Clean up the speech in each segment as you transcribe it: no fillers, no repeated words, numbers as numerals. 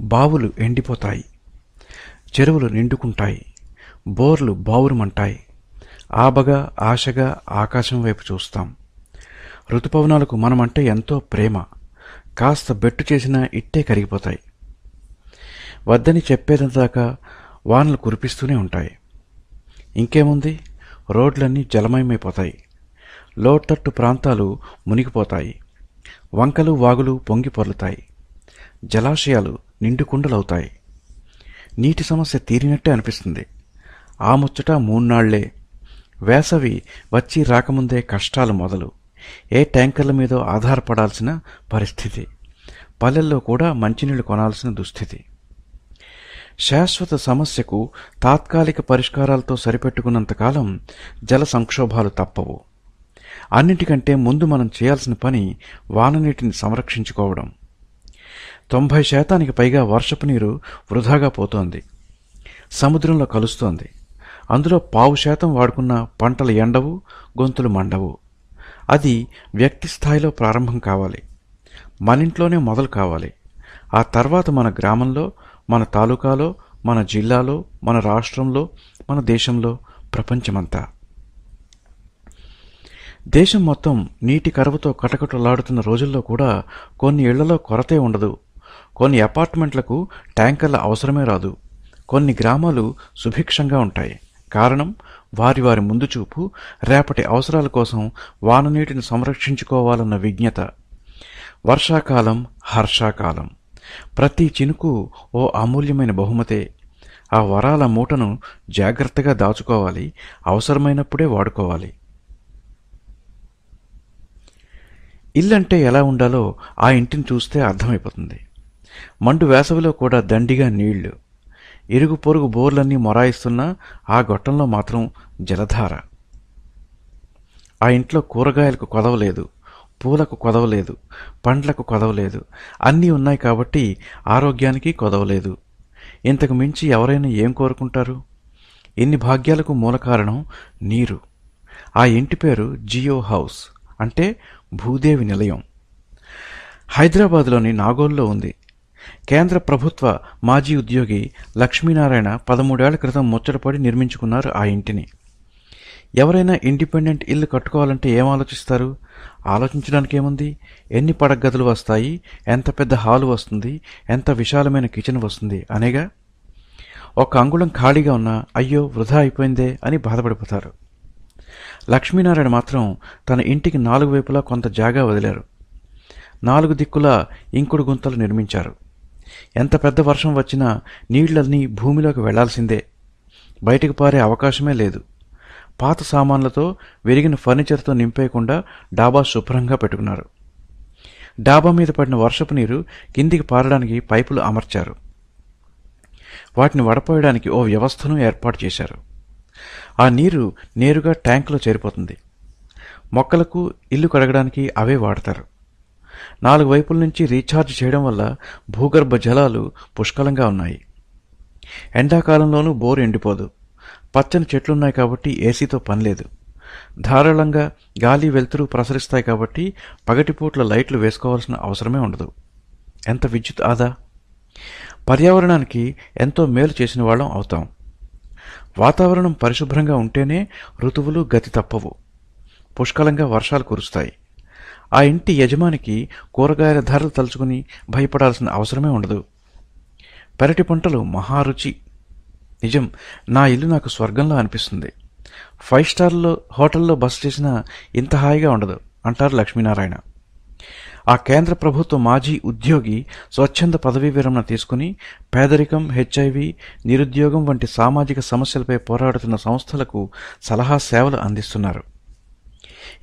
బావులు ఎండిపోతాయి, చెరువులు నిండుకుంటాయి, బోర్లు బావురుమంటాయి. ఆబగా ఆశగా ఆకాశం వైపు చూస్తాం. ఋతుపవనాలకు మనమంటే ఎంతో ప్రేమ. కాస్త బెట్టు చేసినా ఇట్టే కరిగిపోతాయి. వద్దని చెప్పేదందాకా వానలు కురిపిస్తూనే ఉంటాయి. ఇంకేముంది, రోడ్లన్నీ జలమయమైపోతాయి. లోతట్టు ప్రాంతాలు మునిగిపోతాయి. వంకలు వాగులు పొంగి పొర్లుతాయి. జలాశయాలు నిండుకుండలవుతాయి. నీటి సమస్య తీరినట్టే అనిపిస్తుంది. ఆ ముచ్చట 3 నాళ్లే. వేసవి వచ్చి రాకముందే కష్టాలు మొదలు. ఏ ట్యాంకర్ల మీదో ఆధారపడాల్సిన పరిస్థితి. పల్లెల్లో కూడా మంచినీళ్లు కొనాల్సిన దుస్థితి. శాశ్వత సమస్యకు తాత్కాలిక పరిష్కారాలతో సరిపెట్టుకున్నంతకాలం జల సంక్షోభాలు తప్పవు. అన్నింటికంటే ముందు మనం చేయాల్సిన పని వాననీటిని సంరక్షించుకోవడం. 90% పైగా వర్షపు నీరు వృధాగా పోతోంది, సముద్రంలో కలుస్తోంది. అందులో 0.5% వాడుకున్న పంటలు ఎండవు, గొంతులు మండవు. అది వ్యక్తి స్థాయిలో ప్రారంభం కావాలి. మనింట్లోనే మొదలు కావాలి. ఆ తర్వాత మన గ్రామంలో, మన తాలూకాలో, మన జిల్లాలో, మన రాష్ట్రంలో, మన దేశంలో, ప్రపంచమంతా. దేశం మొత్తం నీటి కరువుతో కటకటలాడుతున్న రోజుల్లో కూడా కొన్ని ఇళ్లలో కొరతే ఉండదు. కొన్ని అపార్ట్మెంట్లకు ట్యాంకర్ల అవసరమే రాదు. కొన్ని గ్రామాలు సుభిక్షంగా ఉంటాయి. కారణం వారి వారి ముందు చూపు, రేపటి అవసరాల కోసం వాననీటిని సంరక్షించుకోవాలన్న విజ్ఞత. వర్షాకాలం, హర్షాకాలం, ప్రతి చినుకు ఓ అమూల్యమైన బహుమతే. ఆ వరాల మూటను జాగ్రత్తగా దాచుకోవాలి, అవసరమైనప్పుడే వాడుకోవాలి. ఇల్లంటే ఎలా ఉండాలో ఆ ఇంటిని చూస్తే అర్థమైపోతుంది. మండు వేసవిలో కూడా దండిగా నీళ్లు. ఇరుగు పొరుగు బోర్లన్నీ మొరాయిస్తున్నా ఆ గొట్టంలో మాత్రం జలధార. ఆ ఇంట్లో కూరగాయలకు కొదవలేదు, పూలకు కొదవలేదు, పండ్లకు కొదవలేదు. అన్నీ ఉన్నాయి కాబట్టి ఆరోగ్యానికి కొదవలేదు. ఇంతకు మించి ఎవరైనా ఏం కోరుకుంటారు? ఇన్ని భాగ్యాలకు మూల కారణం నీరు. ఆ ఇంటి పేరు జియో హౌస్, అంటే భూదేవి నిలయం. హైదరాబాద్లోని నాగోల్లో ఉంది. కేంద్ర ప్రభుత్వ మాజీ ఉద్యోగి లక్ష్మీనారాయణ 13 ఏళ్ల క్రితం ముచ్చటపడి నిర్మించుకున్నారు ఆ ఇంటిని. ఎవరైనా ఇండిపెండెంట్ ఇల్లు కట్టుకోవాలంటే ఏం ఆలోచిస్తారు? ఆలోచించడానికేముంది? ఎన్ని పడగదులు వస్తాయి, ఎంత పెద్ద హాలు వస్తుంది, ఎంత విశాలమైన కిచెన్ వస్తుంది అనేగా. ఒక అంగుళం ఖాళీగా ఉన్నా అయ్యో వృధా అయిపోయిందే అని బాధపడిపోతారు. లక్ష్మీనారాయణ మాత్రం తన ఇంటికి 4 వైపులా కొంత జాగా వదిలారు. 4 దిక్కులా ఇంకుడు గుంతలు నిర్మించారు. ఎంత పెద్ద వర్షం వచ్చినా నీళ్లన్నీ భూమిలోకి వెళ్లాల్సిందే. బయటకు పారే అవకాశమే లేదు. పాత సామాన్లతో, విరిగిన ఫర్నిచర్తో నింపేయకుండా డాబా శుభ్రంగా పెట్టుకున్నారు. డాబా మీద పడిన వర్షపు నీరు కిందికి పారడానికి పైపులు అమర్చారు. వాటిని వడపోయడానికి ఓ వ్యవస్థను ఏర్పాటు చేశారు. ఆ నీరు నేరుగా ట్యాంకులో చేరిపోతుంది. మొక్కలకు, ఇల్లు కడగడానికి అవే వాడతారు. 4 వైపుల నుంచి రీఛార్జ్ చేయడం వల్ల భూగర్భ జలాలు పుష్కలంగా ఉన్నాయి. ఎండాకాలంలోనూ బోరు ఎండిపోదు. పచ్చని చెట్లున్నాయి కాబట్టి ఏసీతో పనిలేదు. ధారాళంగా గాలి వెలుతురు ప్రసరిస్తాయి కాబట్టి పగటిపూట్ల లైట్లు వేసుకోవాల్సిన అవసరమే ఉండదు. ఎంత విద్యుత్ ఆదా! పర్యావరణానికి ఎంతో మేలు చేసిన వాళ్ళం అవుతాం. వాతావరణం పరిశుభ్రంగా ఉంటేనే ఋతువులు గతి తప్పవు. పుష్కలంగా వర్షాలు కురుస్తాయి. ఆ ఇంటి యజమానికి కూరగాయల ధరలు తలుచుకుని భయపడాల్సిన అవసరమే ఉండదు. పెరటి పంటలు మహారుచి. నిజం, నా ఇల్లు నాకు స్వర్గంలో అనిపిస్తుంది. 5 స్టార్లో హోటల్లో బస చేసినా ఇంత హాయిగా ఉండదు అంటారు లక్ష్మీనారాయణ. ఆ కేంద్ర ప్రభుత్వ మాజీ ఉద్యోగి స్వచ్ఛంద పదవీ విరమణ తీసుకుని పేదరికం, హెచ్ఐవి, నిరుద్యోగం వంటి సామాజిక సమస్యలపై పోరాడుతున్న సంస్థలకు సలహా సేవలు అందిస్తున్నారు.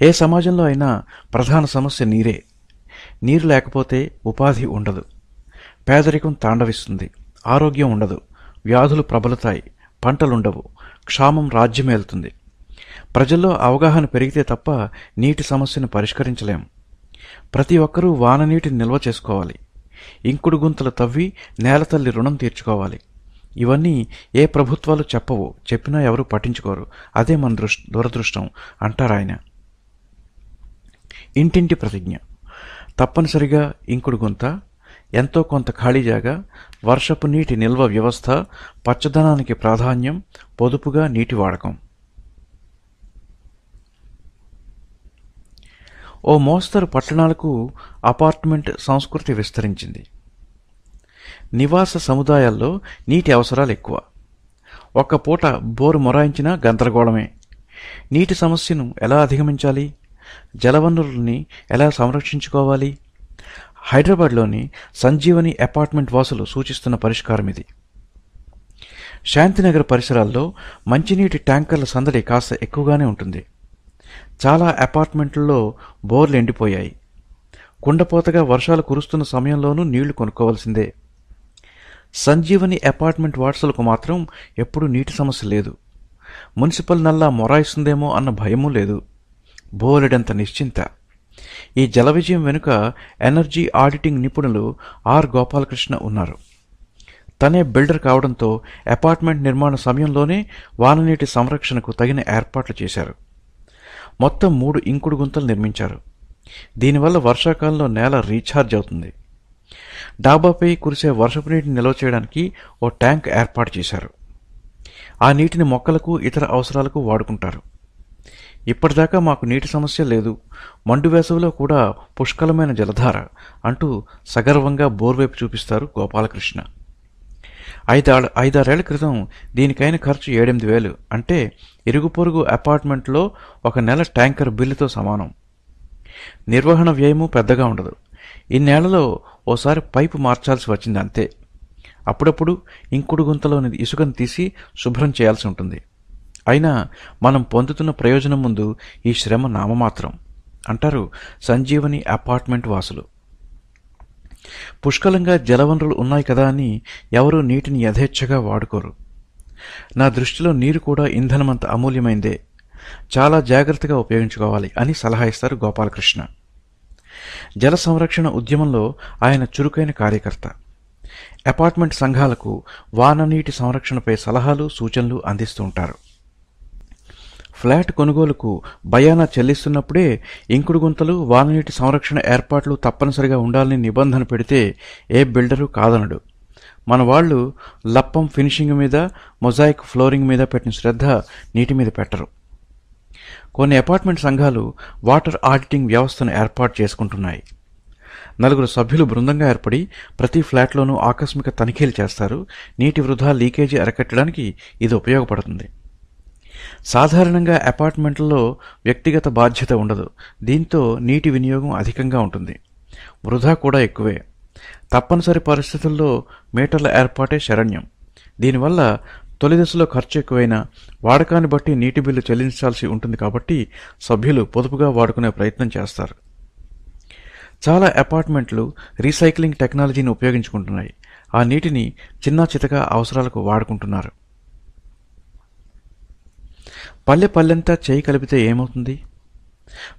ఏ సమాజంలో అయినా ప్రధాన సమస్య నీరే. నీరు లేకపోతే ఉపాధి ఉండదు, పేదరికం తాండవిస్తుంది, ఆరోగ్యం ఉండదు, వ్యాధులు ప్రబలుతాయి, పంటలుండవు, క్షామం రాజ్యమేలుతుంది. ప్రజల్లో అవగాహన పెరిగితే తప్ప నీటి సమస్యను పరిష్కరించలేం. ప్రతి ఒక్కరూ వాననీటిని నిల్వ చేసుకోవాలి. ఇంకుడు గుంతలు తవ్వి నేలతల్లి రుణం తీర్చుకోవాలి. ఇవన్నీ ఏ ప్రభుత్వాలు చెప్పవు, చెప్పినా ఎవరూ పట్టించుకోరు. అదే మన దురదృష్టం అంటారాయన. ఇంటింటి ప్రతిజ్ఞ. తప్పనిసరిగా ఇంకుడు గుంత, ఎంతో కొంత ఖాళీ జాగా, వర్షపు నీటి నిల్వ వ్యవస్థ, పచ్చదనానికి ప్రాధాన్యం, పొదుపుగా నీటి వాడకం. ఓ మోస్తరు పట్టణాలకు అపార్ట్మెంట్ సంస్కృతి విస్తరించింది. నివాస సముదాయాల్లో నీటి అవసరాలు ఎక్కువ. ఒక్క పూట బోరు మొరాయించినా గందరగోళమే. నీటి సమస్యను ఎలా అధిగమించాలి? జలవనరుల్ని ఎలా సంరక్షించుకోవాలి? హైదరాబాద్లోని సంజీవని అపార్ట్మెంట్ వాసులు సూచిస్తున్న పరిష్కారం ఇది. శాంతినగర్ పరిసరాల్లో మంచినీటి ట్యాంకర్ల సందడి కాస్త ఎక్కువగానే ఉంటుంది. చాలా అపార్ట్మెంట్లలో బోర్లు ఎండిపోయాయి. కుండపోతగా వర్షాలు కురుస్తున్న సమయంలోనూ నీళ్లు కొనుక్కోవలసిందే. సంజీవని అపార్ట్మెంట్ వాసులకు మాత్రం ఎప్పుడూ నీటి సమస్య లేదు. మున్సిపల్ నల్లా మొరాయిస్తుందేమో అన్న భయమూ లేదు. బోలెడంత నిశ్చింత. ఈ జల విజయం వెనుక ఎనర్జీ ఆడిటింగ్ నిపుణులు ఆర్ గోపాలకృష్ణ ఉన్నారు. తనే బిల్డర్ కావడంతో అపార్ట్మెంట్ నిర్మాణ సమయంలోనే వాననీటి సంరక్షణకు తగిన ఏర్పాట్లు చేశారు. మొత్తం 3 ఇంకుడు గుంతలు నిర్మించారు. దీనివల్ల వర్షాకాలంలో నేల రీఛార్జ్ అవుతుంది. డాబాపై కురిసే వర్షపు నీటిని నిల్వ చేయడానికి ఓ ట్యాంక్ ఏర్పాటు చేశారు. ఆ నీటిని మొక్కలకు, ఇతర అవసరాలకు వాడుకుంటారు. ఇప్పటిదాకా మాకు నీటి సమస్య లేదు, మండు వేసవిలో కూడా పుష్కలమైన జలధార అంటూ సగర్వంగా బోర్వైపు చూపిస్తారు గోపాలకృష్ణ. 5-6 ఏళ్ల క్రితం దీనికైన ఖర్చు 7-8 వేలు. అంటే ఇరుగు పొరుగు అపార్ట్మెంట్లో ఒక నెల ట్యాంకర్ బిల్లుతో సమానం. నిర్వహణ వ్యయము పెద్దగా ఉండదు. ఇన్నేళ్లలో ఓసారి పైపు మార్చాల్సి వచ్చింది అంతే. అప్పుడప్పుడు ఇంకుడు గుంతలోని ఇసుకను తీసి శుభ్రం చేయాల్సి ఉంటుంది. అయినా మనం పొందుతున్న ప్రయోజనం ముందు ఈ శ్రమ నామమాత్రం అంటారు సంజీవని అపార్ట్మెంట్ వాసులు. పుష్కలంగా జలవనరులు ఉన్నాయి కదా అని ఎవరూ నీటిని యథేచ్ఛగా వాడుకోరు. నా దృష్టిలో నీరు కూడా ఇంధనమంత అమూల్యమైందే, చాలా జాగ్రత్తగా ఉపయోగించుకోవాలి అని సలహా ఇస్తారు గోపాలకృష్ణ. జల సంరక్షణ ఉద్యమంలో ఆయన చురుకైన కార్యకర్త. అపార్ట్మెంట్ సంఘాలకు వాన నీటి సంరక్షణపై సలహాలు, సూచనలు అందిస్తూ ఉంటారు. ఫ్లాట్ కొనుగోలుకు బయానా చెల్లిస్తున్నప్పుడే ఇంకుడు గుంతలు, వాననీటి సంరక్షణ ఏర్పాట్లు తప్పనిసరిగా ఉండాలని నిబంధన పెడితే ఏ బిల్డరు కాదనడు. మన వాళ్ళు లప్పం ఫినిషింగ్ మీద, మొజాయిక్ ఫ్లోరింగ్ మీద పెట్టిన శ్రద్ధ నీటి మీద పెట్టరు. కొన్ని అపార్ట్మెంట్ సంఘాలు వాటర్ ఆడిటింగ్ వ్యవస్థను ఏర్పాటు చేసుకుంటున్నాయి. 4 సభ్యులు బృందంగా ఏర్పడి ప్రతి ఫ్లాట్లోనూ ఆకస్మిక తనిఖీలు చేస్తారు. నీటి వృధా, లీకేజీ అరికట్టడానికి ఇది ఉపయోగపడుతుంది. సాధారణంగా అపార్ట్మెంట్లలో వ్యక్తిగత బాధ్యత ఉండదు. దీంతో నీటి వినియోగం అధికంగా ఉంటుంది. వృధా కూడా ఎక్కువే. తప్పనిసరి పరిస్థితుల్లో మీటర్ల ఏర్పాటే శరణ్యం. దీనివల్ల తొలి దశలో ఖర్చు ఎక్కువైనా వాడకాన్ని బట్టి నీటి బిల్లు చెల్లించాల్సి ఉంటుంది. కాబట్టి సభ్యులు పొదుపుగా వాడుకునే ప్రయత్నం చేస్తారు. చాలా అపార్ట్మెంట్లు రీసైక్లింగ్ టెక్నాలజీని ఉపయోగించుకుంటున్నాయి. ఆ నీటిని చిన్నా చితకా అవసరాలకు వాడుకుంటున్నారు. పల్లెంతా చేయి కలిపితే ఏమవుతుంది?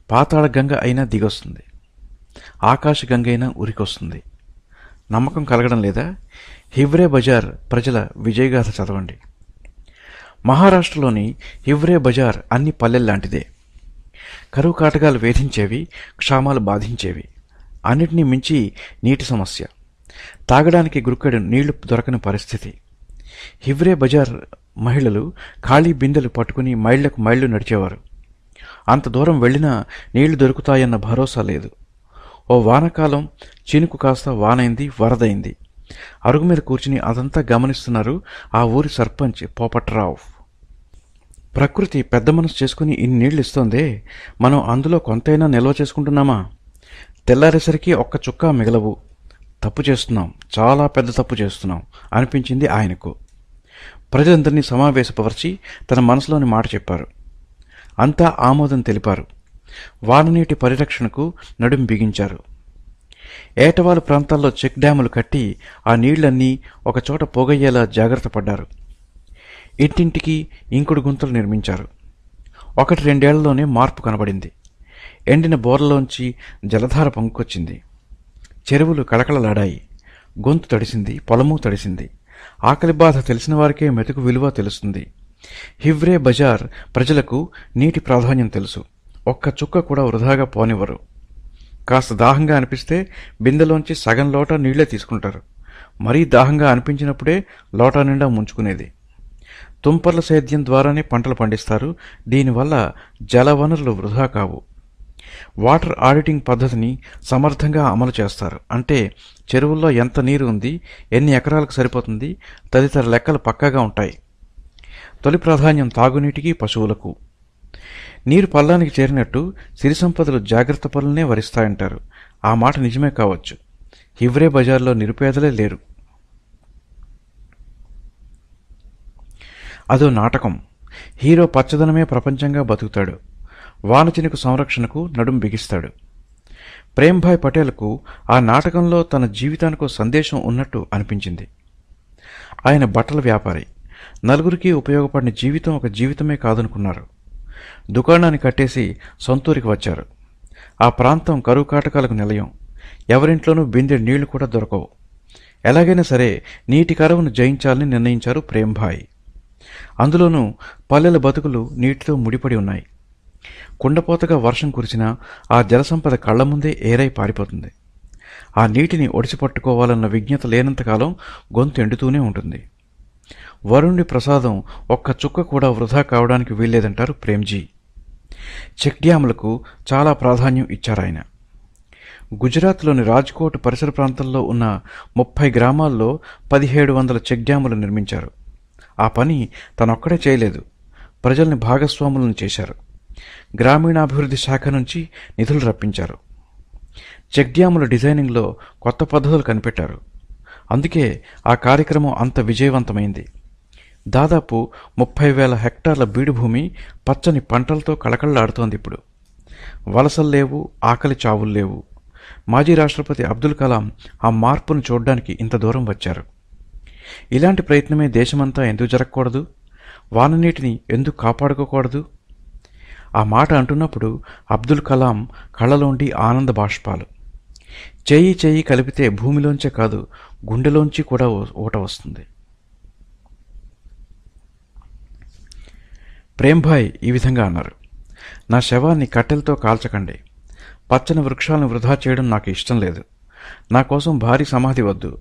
పాతాళ గంగ అయినా దిగొస్తుంది, ఆకాశ గంగ అయినా ఉరికొస్తుంది. నమ్మకం కలగడం లేదా? హివ్రే బజార్ ప్రజల విజయగాథ చదవండి. మహారాష్ట్రలోని హివ్రే బజార్ అన్ని పల్లెల్లాంటిదే. కరువు కాటకాలు వేధించేవి, క్షామాలు బాధించేవి. అన్నిటినీ మించి నీటి సమస్య. తాగడానికి గురుకెడు నీళ్లు దొరకని పరిస్థితి. హివ్రే బజార్ మహిళలు ఖాళీ బిందెలు పట్టుకుని మైళ్లకు మైళ్లు నడిచేవారు. అంత దూరం వెళ్లినా నీళ్లు దొరుకుతాయన్న భరోసా లేదు. ఓ వానకాలం చినుకు కాస్త వానైంది, వరదైంది. అరుగు మీద కూర్చుని అదంతా గమనిస్తున్నారు ఆ ఊరి సర్పంచ్ పోపట్రావు. ప్రకృతి పెద్ద మనసు చేసుకుని ఇన్ని నీళ్లు ఇస్తోందే, మనం అందులో కొంతైనా నిల్వ చేసుకుంటున్నామా? తెల్లారేసరికి ఒక్క చుక్క మిగలవు. తప్పు చేస్తున్నాం, చాలా పెద్ద తప్పు చేస్తున్నాం అనిపించింది ఆయనకు. ప్రజలందరినీ సమావేశపరిచి తన మనసులోని మాట చెప్పారు. అంతా ఆమోదం తెలిపారు. వాననీటి పరిరక్షణకు నడుం బిగించారు. ఏటవాలు ప్రాంతాల్లో చెక్ డ్యాములు కట్టి ఆ నీళ్లన్నీ ఒకచోట పోగయ్యేలా జాగ్రత్త పడ్డారు. ఇంటింటికి ఇంకుడు గుంతలు నిర్మించారు. 1-2 ఏళ్లలోనే మార్పు కనబడింది. ఎండిన బోర్లలోంచి జలధార పొంగుకొచ్చింది. చెరువులు కళకళలాడాయి. గొంతు తడిసింది, పొలము తడిసింది. ఆకలి బాధ తెలిసిన వారికే మెతుకు విలువ తెలుస్తుంది. హివ్రే బజార్ ప్రజలకు నీటి ప్రాధాన్యం తెలుసు. ఒక్క చుక్క కూడా వృధాగా పోనివ్వరు. కాస్త దాహంగా అనిపిస్తే బిందెలోంచి సగం లోటా నీళ్లే తీసుకుంటారు. మరీ దాహంగా అనిపించినప్పుడే లోటా నిండా ముంచుకునేది. తుంపర్ల సేద్యం ద్వారానే పంటలు పండిస్తారు. దీనివల్ల జలవనరులు వృధా కావు. వాటర్ ఆడిటింగ్ పద్ధతిని సమర్థంగా అమలు చేస్తారు. అంటే చెరువుల్లో ఎంత నీరు ఉంది, ఎన్ని ఎకరాలకు సరిపోతుంది తదితర లెక్కలు పక్కాగా ఉంటాయి. తొలి ప్రాధాన్యం తాగునీటికి, పశువులకు. నీరు పల్లానికి చేరినట్టు సిరి సంపదలు జాగ్రత్త పనులనే వరిస్తాయంటారు. ఆ మాట నిజమే కావచ్చు. హివ్రే బజార్లో నిరుపేదలే లేరు. అదో నాటకం. హీరో పచ్చదనమే ప్రపంచంగా బతుకుతాడు. వానచినుకు సంరక్షణకు నడుం బిగిస్తాడు. ప్రేమ్భాయ్ పటేల్కు ఆ నాటకంలో తన జీవితానికో సందేశం ఉన్నట్టు అనిపించింది. ఆయన బట్టల వ్యాపారి. నలుగురికి ఉపయోగపడిన జీవితం ఒక జీవితమే కాదనుకున్నారు. దుకాణాన్ని కట్టేసి సొంతూరికి వచ్చారు. ఆ ప్రాంతం కరువు కాటకాలకు నిలయం. ఎవరింట్లోనూ బిందె నీళ్లు కూడా దొరకవు. ఎలాగైనా సరే నీటి కరువును జయించాలని నిర్ణయించారు ప్రేమ్భాయ్. అందులోనూ పల్లెల బతుకులు నీటితో ముడిపడి ఉన్నాయి. కుండపోతగా వర్షం కురిసినా ఆ జలసంపద కళ్ల ముందే ఏరై పారిపోతుంది. ఆ నీటిని ఒడిసిపట్టుకోవాలన్న విజ్ఞత లేనంతకాలం గొంతు ఎండుతూనే ఉంటుంది. వరుణుడి ప్రసాదం ఒక్క చుక్క కూడా వృధా కావడానికి వీల్లేదంటారు ప్రేమ్జీ. చెక్ డ్యాములకు చాలా ప్రాధాన్యం ఇచ్చారాయన. గుజరాత్లోని రాజ్కోట్ పరిసర ప్రాంతంలో ఉన్న 30 గ్రామాల్లో 1700 చెక్ డ్యాములు నిర్మించారు. ఆ పని తనొక్కడే చేయలేదు. ప్రజల్ని భాగస్వాములను చేశారు. గ్రామీణాభివృద్ధి శాఖ నుంచి నిధులు రప్పించారు. చెక్ డ్యాముల డిజైనింగ్లో కొత్త పద్ధతులు కనిపెట్టారు. అందుకే ఆ కార్యక్రమం అంత విజయవంతమైంది. దాదాపు 30,000 హెక్టార్ల బీడు భూమి పచ్చని పంటలతో కళకళలాడుతోంది. ఇప్పుడు వలసల్లేవు, ఆకలి చావుల్లేవు. మాజీ రాష్ట్రపతి అబ్దుల్ కలాం ఆ మార్పును చూడ్డానికి ఇంత దూరం వచ్చారు. ఇలాంటి ప్రయత్నమే దేశమంతా ఎందుకు జరగకూడదు? వాననీటిని ఎందుకు కాపాడుకోకూడదు? ఆ మాట అంటున్నప్పుడు అబ్దుల్ కలాం కళ్ళలోండి ఆనంద బాష్పాలు. చేయి చేయి కలిపితే భూమిలోంచే కాదు, గుండెలోంచి కూడా ఊట వస్తుంది. ప్రేమ్భాయ్ ఈ విధంగా అన్నారు. నా శవాన్ని కట్టెలతో కాల్చకండి. పచ్చని వృక్షాలను వృధా చేయడం నాకు ఇష్టం లేదు. నా కోసం భారీ సమాధి వద్దు.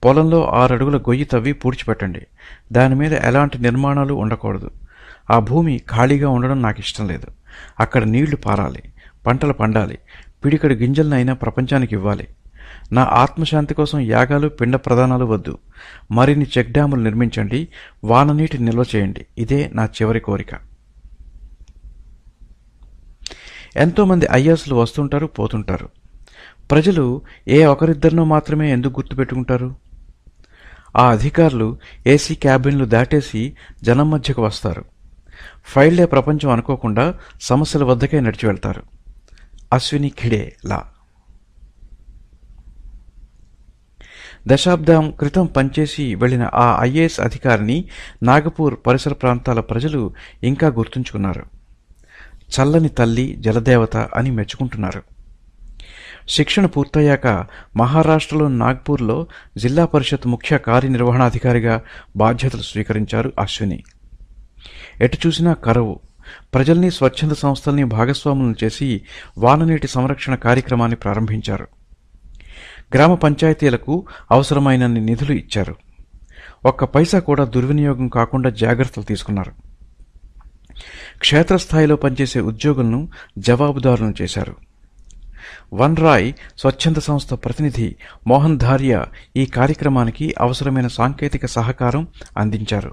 పొలంలో 6 అడుగుల గొయ్యి తవ్వి పూడ్చిపెట్టండి. దానిమీద ఎలాంటి నిర్మాణాలు ఉండకూడదు. ఆ భూమి ఖాళీగా ఉండడం నాకు ఇష్టం లేదు. అక్కడ నీళ్లు పారాలి, పంటలు పండాలి, పిడికడి గింజలనైనా ప్రపంచానికి ఇవ్వాలి. నా ఆత్మశాంతి కోసం యాగాలు, పిండ ప్రదానాలు వద్దు. మరిన్ని చెక్ డ్యాములు నిర్మించండి, వాననీటి నిల్వ చేయండి. ఇదే నా చివరి కోరిక. ఎంతోమంది ఐఏఎస్లు వస్తుంటారు, పోతుంటారు. ప్రజలు ఏ ఒకరిద్దరినో మాత్రమే ఎందుకు గుర్తుపెట్టుకుంటారు? ఆ అధికారులు ఏసీ క్యాబిన్లు దాటేసి జనం మధ్యకు వస్తారు. ఫైళ్లే ప్రపంచం అనుకోకుండా సమస్యల వద్దకే నడిచి వెళ్తారు. అశ్విని ఖిడే లా. దశాబ్దం క్రితం పనిచేసి వెళ్లిన ఆ ఐఏఎస్ అధికారిని నాగపూర్ పరిసర ప్రాంతాల ప్రజలు ఇంకా గుర్తుంచుకున్నారు. చల్లని తల్లి, జలదేవత అని మెచ్చుకుంటున్నారు. శిక్షణ పూర్తయ్యాక మహారాష్ట్రలో నాగ్పూర్లో జిల్లా పరిషత్ ముఖ్య కార్యనిర్వహణాధికారిగా బాధ్యతలు స్వీకరించారు అశ్విని. ఎటు చూసినా కరువు. ప్రజల్ని, స్వచ్ఛంద సంస్థల్ని భాగస్వాములను చేసి వాననీటి సంరక్షణ కార్యక్రమాన్ని ప్రారంభించారు. గ్రామ పంచాయతీలకు అవసరమైనన్ని నిధులు ఇచ్చారు. ఒక్క పైసా కూడా దుర్వినియోగం కాకుండా జాగ్రత్తలు తీసుకున్నారు. క్షేత్రస్థాయిలో పనిచేసే ఉద్యోగులను జవాబుదారులను చేశారు. వన్ రాయ్ స్వచ్ఛంద సంస్థ ప్రతినిధి మోహన్ ధారియా ఈ కార్యక్రమానికి అవసరమైన సాంకేతిక సహకారం అందించారు.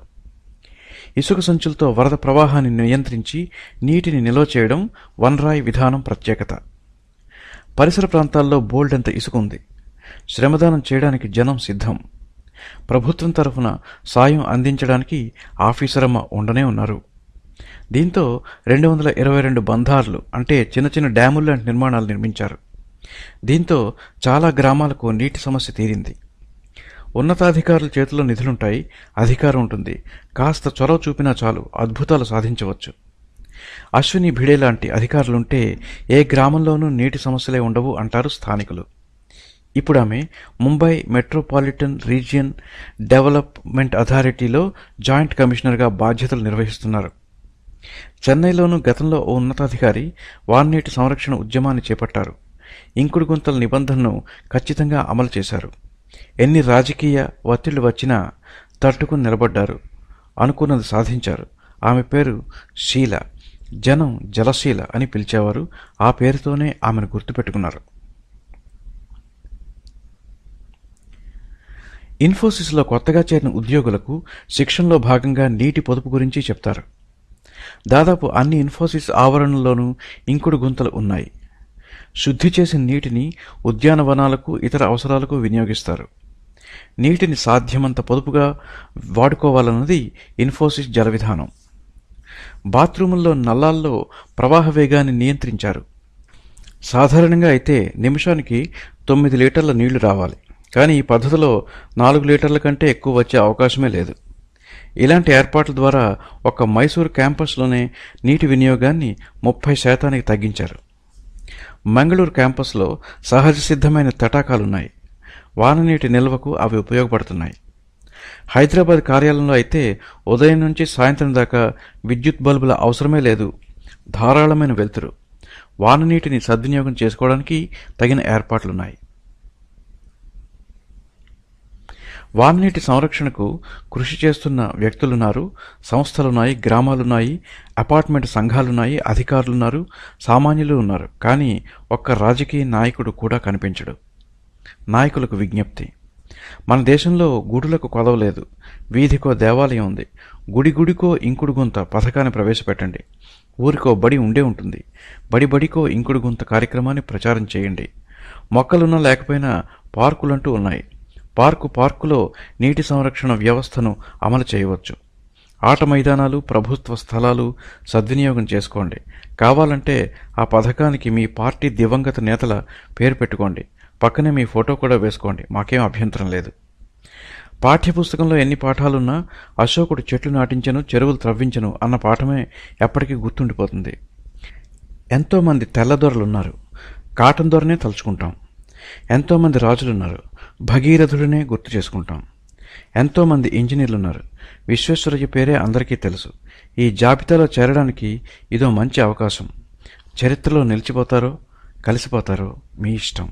ఇసుక సంచులతో వరద ప్రవాహాన్ని నియంత్రించి నీటిని నిల్వ చేయడం వన్ రాయ్ విధానం ప్రత్యేకత. పరిసర ప్రాంతాల్లో బోల్డంత ఇసుక ఉంది. శ్రమదానం చేయడానికి జనం సిద్ధం. ప్రభుత్వం తరఫున సాయం అందించడానికి ఆఫీసరమ్మ ఉండనే ఉన్నారు. దీంతో 222 బంధార్లు అంటే చిన్న చిన్న డ్యాములు లాంటి నిర్మాణాలు నిర్మించారు. దీంతో చాలా గ్రామాలకు నీటి సమస్య తీరింది. ఉన్నతాధికారుల చేతిలో నిధులుంటాయి, అధికారం ఉంటుంది. కాస్త చొరవ చూపినా చాలు, అద్భుతాలు సాధించవచ్చు. అశ్విని భిడే లాంటి అధికారులుంటే ఏ గ్రామంలోనూ నీటి సమస్యలే ఉండవు అంటారు స్థానికులు. ఇప్పుడు ఆమె ముంబై మెట్రోపాలిటన్ రీజియన్ డెవలప్మెంట్ అథారిటీలో జాయింట్ కమిషనర్గా బాధ్యతలు నిర్వహిస్తున్నారు. చెన్నైలోనూ గతంలో ఓ ఉన్నతాధికారి వాన్నీటి సంరక్షణ ఉద్యమాన్ని చేపట్టారు. ఇంకుడు గుంతల నిబంధనను ఖచ్చితంగా అమలు చేశారు. ఎన్ని రాజకీయ ఒత్తిళ్లు వచ్చినా తట్టుకుని నిలబడ్డారు. అనుకున్నది సాధించారు. ఆమె పేరు శీల. జనం జలశీల అని పిలిచేవారు. ఆ పేరుతోనే ఆమెను గుర్తుపెట్టుకున్నారు. ఇన్ఫోసిస్లో కొత్తగా చేరిన ఉద్యోగులకు శిక్షణలో భాగంగా నీటి పొదుపు గురించి చెప్తారు. దాదాపు అన్ని ఇన్ఫోసిస్ ఆవరణల్లోనూ ఇంకుడు గుంతలు ఉన్నాయి. శుద్ధి చేసిన నీటిని ఉద్యానవనాలకు, ఇతర అవసరాలకు వినియోగిస్తారు. నీటిని సాధ్యమంత పొదుపుగా వాడుకోవాలన్నది ఇన్ఫోసిస్ జల విధానం. బాత్రూముల్లో నల్లాల్లో ప్రవాహ వేగాన్ని నియంత్రించారు. సాధారణంగా అయితే నిమిషానికి 9 లీటర్ల నీళ్లు రావాలి. కానీ ఈ పద్ధతిలో 4 లీటర్ల కంటే ఎక్కువ వచ్చే అవకాశమే లేదు. ఇలాంటి ఏర్పాట్ల ద్వారా ఒక్క మైసూరు క్యాంపస్లోనే నీటి వినియోగాన్ని 30% తగ్గించారు. మంగళూరు క్యాంపస్లో సహజ సిద్ధమైన తటాకాలున్నాయి. వాననీటి నిల్వకు అవి ఉపయోగపడుతున్నాయి. హైదరాబాద్ కార్యాలయంలో అయితే ఉదయం నుంచి సాయంత్రం దాకా విద్యుత్ బల్బుల అవసరమే లేదు. ధారాళమైన వెలుతురు. వాననీటిని సద్వినియోగం చేసుకోవడానికి తగిన ఏర్పాట్లున్నాయి. వాననీటి సంరక్షణకు కృషి చేస్తున్న వ్యక్తులున్నారు, సంస్థలున్నాయి, గ్రామాలున్నాయి, అపార్ట్మెంట్ సంఘాలున్నాయి, అధికారులున్నారు, సామాన్యులు ఉన్నారు. కానీ ఒక్క రాజకీయ నాయకుడు కూడా కనిపించడు. నాయకులకు విజ్ఞప్తి: మన దేశంలో గుడులకు కొదవలేదు. వీధికో దేవాలయం ఉంది. గుడి గుడికో ఇంకుడు గుంత పథకాన్ని ప్రవేశపెట్టండి. ఊరికో బడి ఉండే ఉంటుంది. బడి బడికో ఇంకుడు గుంత కార్యక్రమాన్ని ప్రచారం చేయండి. మొక్కలున్నా లేకపోయినా పార్కులంటూ ఉన్నాయి. పార్కులో నీటి సంరక్షణ వ్యవస్థను అమలు చేయవచ్చు. ఆట మైదానాలు, ప్రభుత్వ స్థలాలు సద్వినియోగం చేసుకోండి. కావాలంటే ఆ పథకానికి మీ పార్టీ దివంగత నేతల పేరు పెట్టుకోండి. పక్కనే మీ ఫోటో కూడా వేసుకోండి. మాకేం అభ్యంతరం లేదు. పాఠ్యపుస్తకంలో ఎన్ని పాఠాలున్నా అశోకుడు చెట్లు నాటించెను, చెరువులు త్రవ్వించెను అన్న పాఠమే ఎప్పటికీ గుర్తుండిపోతుంది. ఎంతోమంది తెల్లదొరలున్నారు. కాటన్ దొరనే తలుచుకుంటాం. ఎంతోమంది రాజులున్నారు. భగీరథుడినే గుర్తు చేసుకుంటాం. ఎంతోమంది ఇంజనీర్లున్నారు. విశ్వేశ్వరయ్య పేరే అందరికీ తెలుసు. ఈ జాబితాలో చేరడానికి ఇదో మంచి అవకాశం. చరిత్రలో నిలిచిపోతారో కలిసిపోతారో మీ ఇష్టం.